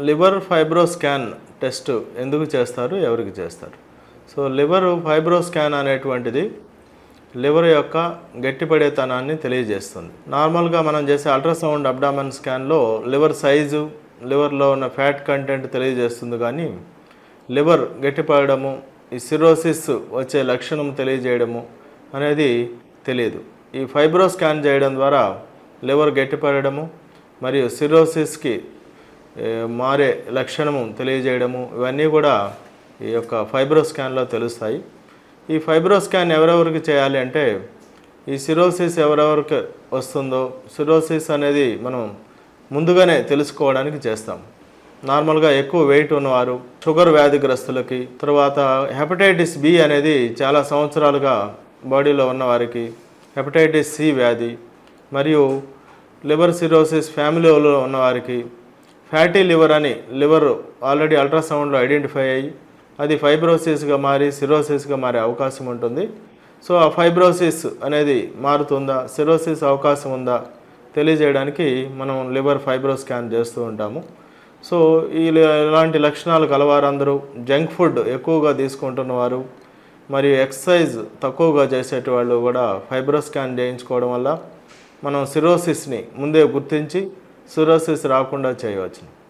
Liver fibro scan test ఎందుకు చేస్తారు, ఎవరికి చేస్తారు? సో లివర్ ఫైబ్రో స్కాన్ అనేటువంటిది లివర్ యొక్క గట్టిపడేతనాన్ని తెలియజేస్తుంది. నార్మల్గా మనం చేసే అల్ట్రాసౌండ్ అబ్డామన్ స్కాన్లో లివర్ సైజు, లివర్లో ఉన్న ఫ్యాట్ కంటెంట్ తెలియజేస్తుంది, కానీ లివర్ గట్టిపడము, ఈ సిరోసిస్ వచ్చే లక్షణం తెలియజేయడము అనేది తెలియదు. ఈ ఫైబ్రో స్కాన్ చేయడం ద్వారా లివర్ గట్టిపడము మరియు సిరోసిస్కి మారే లక్షణము తెలియజేయడము ఇవన్నీ కూడా ఈ యొక్క ఫైబ్రో స్కాన్లో తెలుస్తాయి. ఈ ఫైబ్రో స్కాన్ ఎవరెవరికి చేయాలి అంటే, ఈ సిరోసిస్ ఎవరెవరికి వస్తుందో, సిరోసిస్ అనేది మనం ముందుగానే తెలుసుకోవడానికి చేస్తాం. నార్మల్గా ఎక్కువ వెయిట్ ఉన్నవారు, షుగర్ వ్యాధిగ్రస్తులకి, తర్వాత హెపటైటిస్ బి అనేది చాలా సంవత్సరాలుగా బాడీలో ఉన్నవారికి, హెపటైటిస్ సి వ్యాధి, మరియు లివర్ సిరోసిస్ ఫ్యామిలీలో ఉన్నవారికి, ఫ్యాటీ లివర్ అని లివర్ ఆల్రెడీ అల్ట్రాసౌండ్లో ఐడెంటిఫై అయ్యి అది ఫైబ్రోసిస్గా మారి సిరోసిస్గా మారే అవకాశం ఉంటుంది. సో ఆ ఫైబ్రోసిస్ అనేది మారుతుందా, సిరోసిస్ అవకాశం ఉందా తెలియజేయడానికి మనం లివర్ ఫైబ్రో స్కాన్ చేస్తూ ఉంటాము. సో ఇలాంటి లక్షణాలు కలవారందరూ, జంక్ ఫుడ్ ఎక్కువగా తీసుకుంటున్నవారు మరియు ఎక్సర్సైజ్ తక్కువగా చేసేటవాళ్ళు కూడా ఫైబ్రో స్కాన్ చేయించుకోవడం వల్ల మనం సిరోసిస్ని ముందే గుర్తించి సిరోసిస్ రాకుండా చేయవచ్చు.